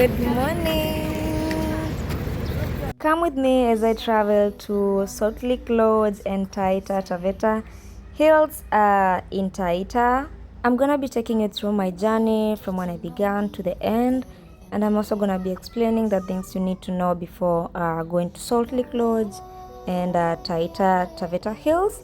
Good morning. Come with me as I travel to Salt Lake Lodge and Taita Taveta Hills in Taita. I'm gonna be taking you through my journey from when I began to the end, and I'm also gonna be explaining the things you need to know before going to Salt Lake Lodge and Taita Taveta Hills,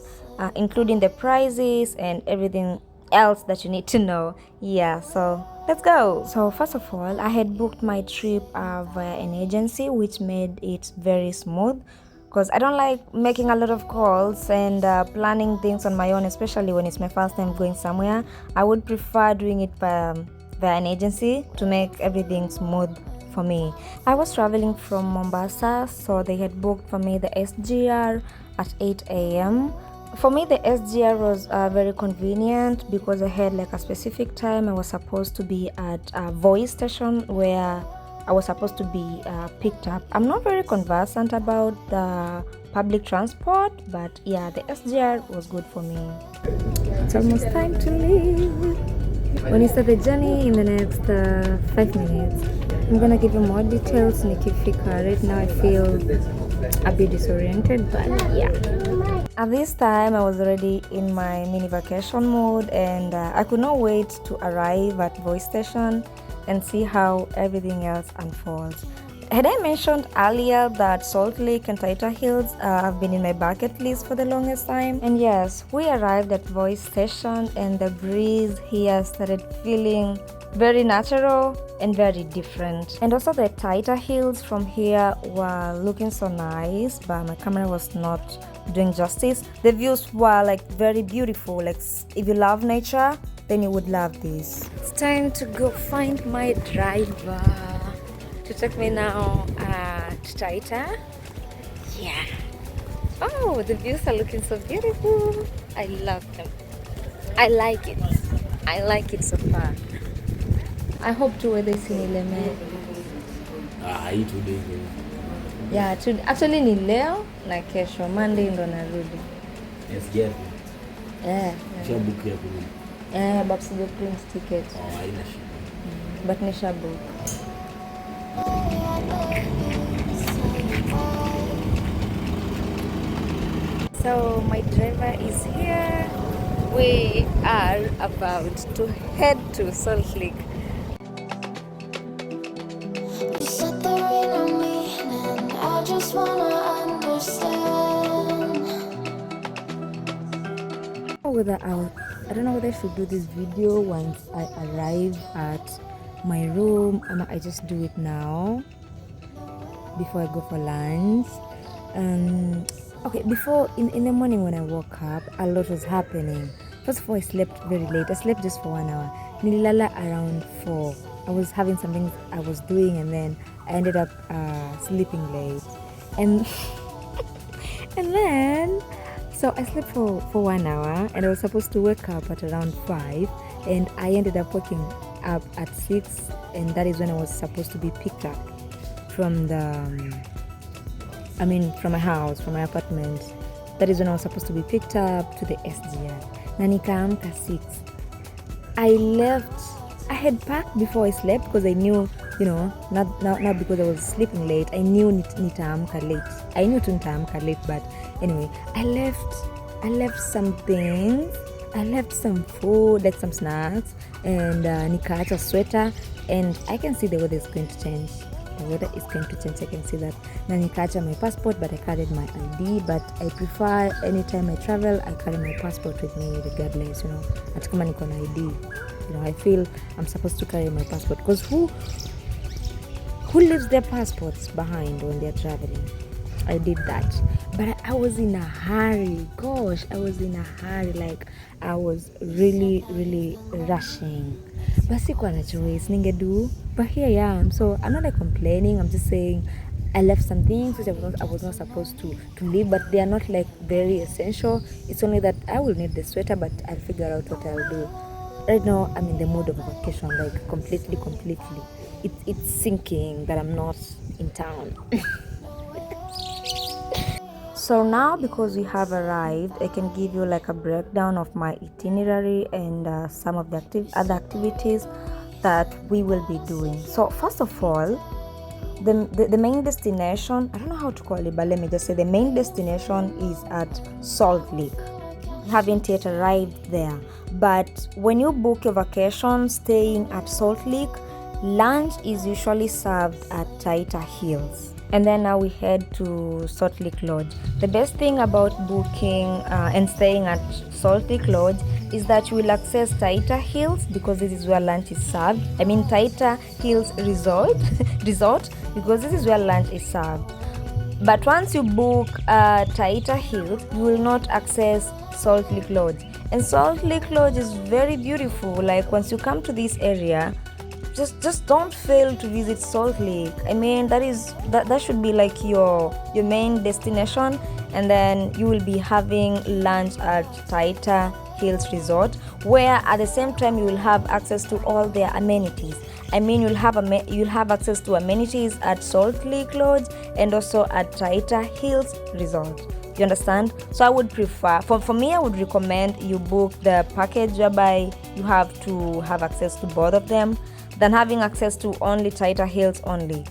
including the prices and everything else that you need to know. Yeah, so let's go. So first of all, I had booked my trip via an agency, which made it very smooth because I don't like making a lot of calls and planning things on my own, especially when it's my first time going somewhere. I would prefer doing it via an agency to make everything smooth for me. I was traveling from Mombasa, so they had booked for me the SGR at 8 a.m. For me, the SGR was very convenient because I had like a specific time I was supposed to be at a voice station where I was supposed to be picked up. I'm not very conversant about the public transport, but yeah, the SGR was good for me. It's almost time to leave. When you start the journey in the next 5 minutes, I'm gonna give you more details. Nikifika, right now I feel a bit disoriented, but yeah. At this time, I was already in my mini vacation mode, and I could not wait to arrive at voice station and see how everything else unfolds. Had I mentioned earlier that Salt Lake and Taita Hills have been in my bucket list for the longest time? And yes, we arrived at voice station, and the breeze here started feeling very natural and very different. And also the Taita Hills from here were looking so nice, but my camera was not doing justice. The views were like very beautiful. Like if you love nature, then you would love this. It's time to go find my driver to take me now to Taita. Yeah. Oh, the views are looking so beautiful. I love them. I like it. I like it so far. I hope to weather is in Ileme. Hii today. Yeah, actually ni leo na kesho. Monday ndo narudi. Yes, get. Sio book ya kurudi. But sija print ticket. Haina shida. But nisha book. So my driver is here. We are about to head to Salt Lake. I don't know whether I should do this video once I arrive at my room, or I just do it now before I go for lunch. Okay, before in the morning when I woke up, a lot was happening. First of all, I slept very late. I slept just for 1 hour. Nililala around 4. I was having something I was doing, and then I ended up sleeping late. And and then so I slept for 1 hour, and I was supposed to wake up at around 5, and I ended up waking up at 6, and that is when I was supposed to be picked up from from my house, from my apartment. That is when I was supposed to be picked up to the SGR. Na nikaamka 6. I had packed before I slept because I knew, not because I was sleeping late. I knew nitaamka late. I knew nitaamka late, but anyway, I left some things. I left some food, like some snacks, and nikaacha sweater, and I can see the weather is going to change. The weather is going to change. I can see that. Na nikaacha my passport, but I carried my ID. But I prefer anytime I travel, I carry my passport with me regardless. Hata kama niko na ID. I feel I'm supposed to carry my passport because who leaves their passports behind when they're traveling? I did that, but I was in a hurry. Gosh, I was in a hurry. Like I was really, really rushing. But sikuwa na choice ningedu. But here I am. So I'm not like complaining. I'm just saying I left some things which I was not supposed to leave, but they are not like very essential. It's only that I will need the sweater, but I'll figure out what I'll do. Right now, I'm in the mode of vacation, like completely. It's sinking that I'm not in town. So now, because we have arrived, I can give you like a breakdown of my itinerary and some of the other activities. that we will be doing. So first of all, the main destination, I don't know how to call it, but let me just say the main destination is at Salt Lake. We haven't yet arrived there, but when you book your vacation staying at Salt Lake, lunch is usually served at Taita Hills. And then now we head to Salt Lake Lodge. The best thing about booking and staying at Salt Lake Lodge is that you will access Taita Hills, because this is where lunch is served. I mean Taita Hills Resort, because this is where lunch is served. But once you book Taita Hills, you will not access Salt Lake Lodge. And Salt Lake Lodge is very beautiful. Like once you come to this area, just don't fail to visit Salt Lake. I mean that should be like your main destination, and then you will be having lunch at Taita Hills Resort, where at the same time you will have access to all their amenities. I mean you'll have access to amenities at Salt Lake Lodge and also at Taita Hills Resort. You understand? So I would prefer, for me, I would recommend you book the package whereby you have to have access to both of them than having access to only Taita Hills only.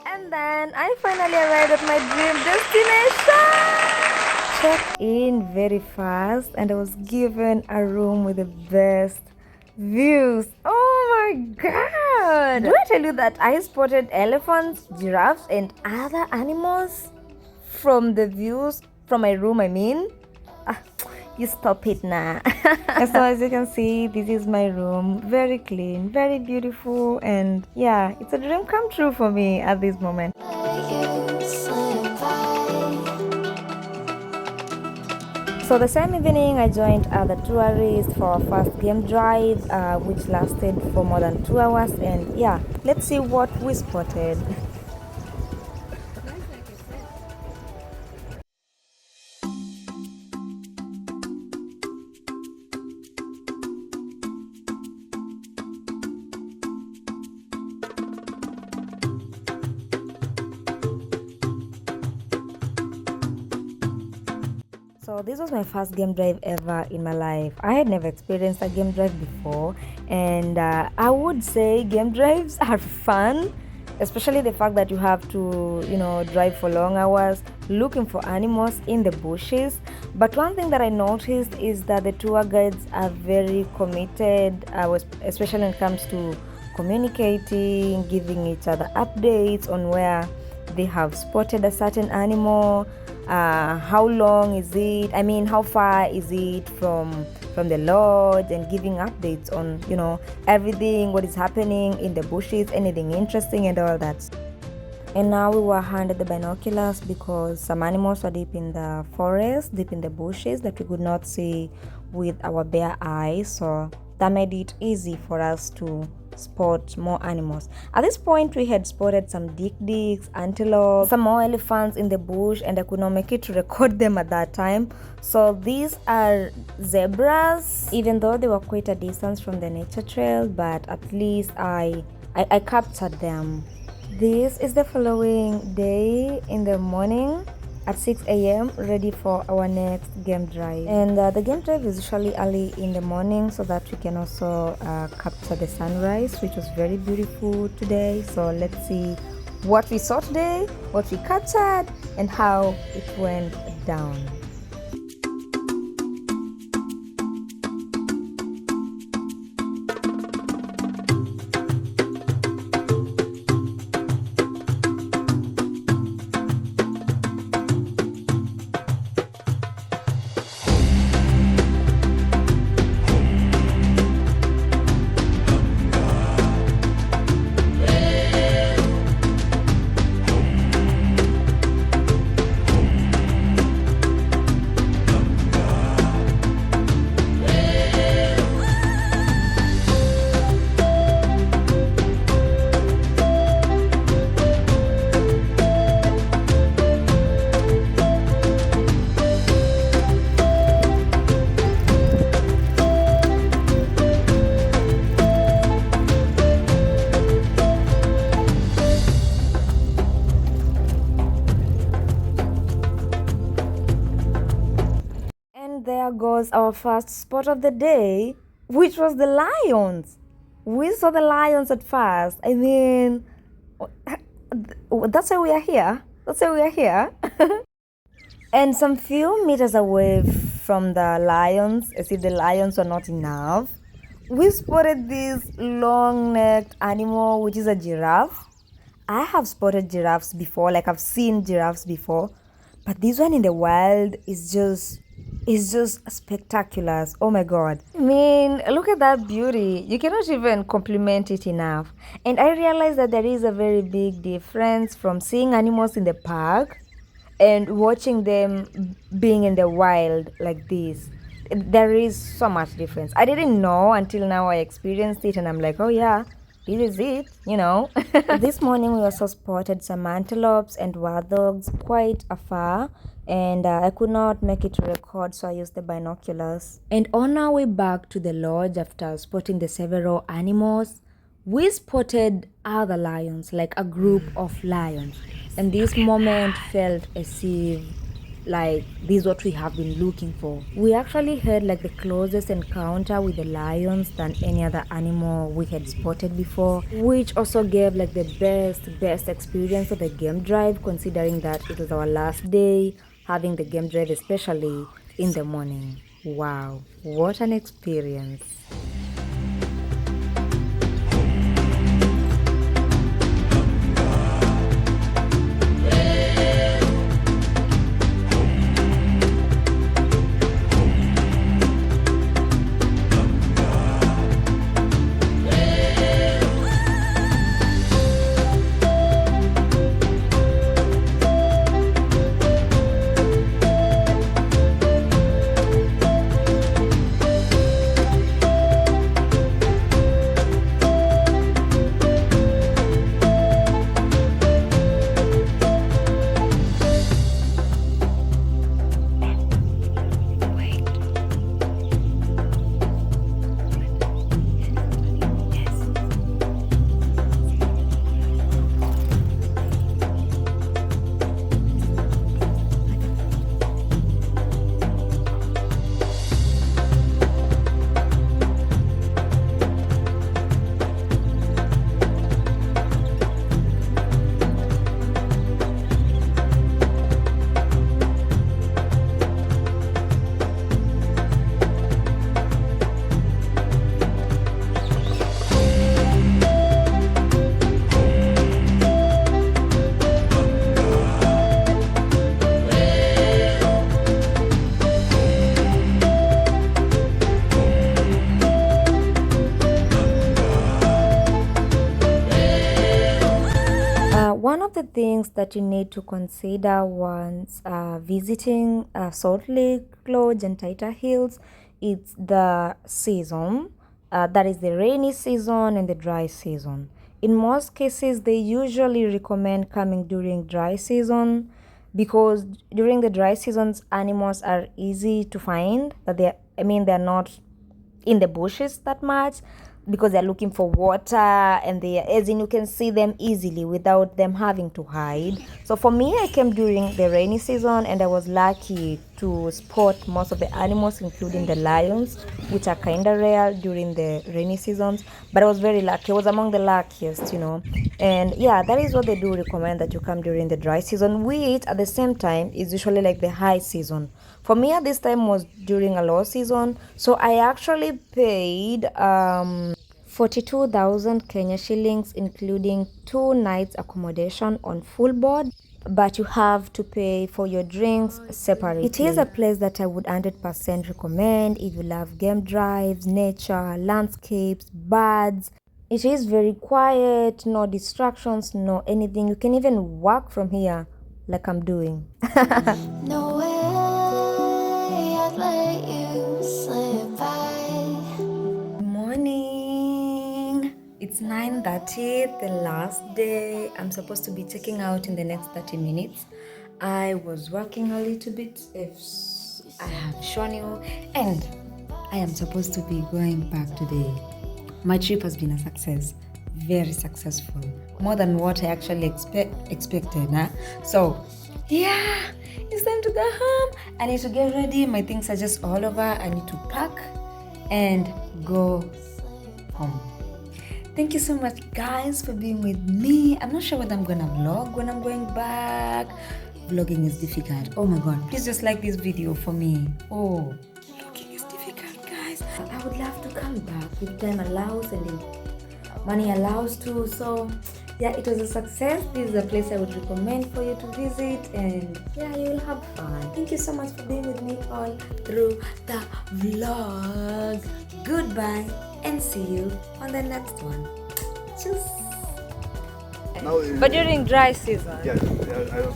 And then I finally arrived at my dream destination. Checked in very fast and I was given a room with the best views. Oh my god! Do I tell you that I spotted elephants, giraffes, and other animals from the views from my room? I mean, you stop it now. And so as you can see, this is my room. Very clean, very beautiful, and yeah, it's a dream come true for me at this moment. So the same evening, I joined other tourists for our first game drive, which lasted for more than 2 hours. And yeah, let's see what we spotted. So this was my first game drive ever in my life. I had never experienced a game drive before, and I would say game drives are fun, especially the fact that you have to, drive for long hours looking for animals in the bushes. But one thing that I noticed is that the tour guides are very committed, especially when it comes to communicating, giving each other updates on where they have spotted a certain animal. How long is it? I mean, how far is it from the lodge, and giving updates on, everything, what is happening in the bushes, anything interesting and all that. And now we were handed the binoculars because some animals were deep in the forest, deep in the bushes that we could not see with our bare eyes. So that made it easy for us to spot more animals. At this point, we had spotted some dik-diks, antelope, some more elephants in the bush, and I could not make it to record them at that time. So these are zebras, even though they were quite a distance from the nature trail, but at least I captured them. This is the following day in the morning at 6 a.m. ready for our next game drive. And the game drive is usually early in the morning so that we can also capture the sunrise, which was very beautiful today. So let's see what we saw today, what we captured, and how it went down. there goes our first spot of the day, which was the lions. We saw the lions at first. I mean, that's why we are here. That's why we are here. And some few meters away from the lions, as if the lions were not enough, we spotted this long-necked animal, which is a giraffe. I have spotted giraffes before, like I've seen giraffes before, but this one in the wild is just spectacular. Oh my god. I mean, look at that beauty. You cannot even compliment it enough. And I realized that there is a very big difference from seeing animals in the park and watching them being in the wild like this. There is so much difference. I didn't know until now I experienced it, and I'm like, oh yeah, this is it. This morning we also spotted some antelopes and wild dogs quite afar, and I could not make it to record, so I used the binoculars. And on our way back to the lodge after spotting the several animals, we spotted other lions, like a group of lions. And this moment felt as if like this is what we have been looking for. We actually had like the closest encounter with the lions than any other animal we had spotted before, which also gave like the best experience of the game drive, considering that it was our last day having the game drive, especially in the morning. Wow, what an experience. One of the things that you need to consider once visiting Salt Lake Lodge and Taita Hills is the season. That is the rainy season and the dry season. In most cases, they usually recommend coming during dry season because during the dry seasons, animals are easy to find. They're not in the bushes that much because they're looking for water, and as in you can see them easily without them having to hide. So for me, I came during the rainy season and I was lucky to spot most of the animals, including the lions, which are kind of rare during the rainy seasons, but I was very lucky. I was among the luckiest. And yeah, that is what they do recommend, that you come during the dry season, which at the same time is usually like the high season. For me at this time was during a low season, so I actually paid 42,000 Kenya shillings, including 2 nights accommodation on full board, but you have to pay for your drinks separately. It is a place that I would 100% recommend if you love game drives, nature, landscapes, birds. It is very quiet, no distractions, no anything. You can even work from here like I'm doing. No way I'd let you slip by. Morning. It's 9:30, the last day. I'm supposed to be checking out in the next 30 minutes. I was working a little bit, if I have shown you, and I am supposed to be going back today. My trip has been a success, very successful, more than what I actually expected. So yeah, it's time to go home. I need to get ready. My things are just all over. I need to pack and go home. Thank you so much, guys, for being with me. I'm not sure whether I'm gonna vlog when I'm going back. Vlogging is difficult. Oh my god, please just like this video for me. Oh, vlogging is difficult, guys. I would love to come back if time allows and if money allows too. So yeah, it was a success. This is a place I would recommend for you to visit, and yeah, you will have fun. Thank you so much for being with me all through the vlog. Goodbye and see you on the next one. Cheers. Now, But during dry season. yeah, I was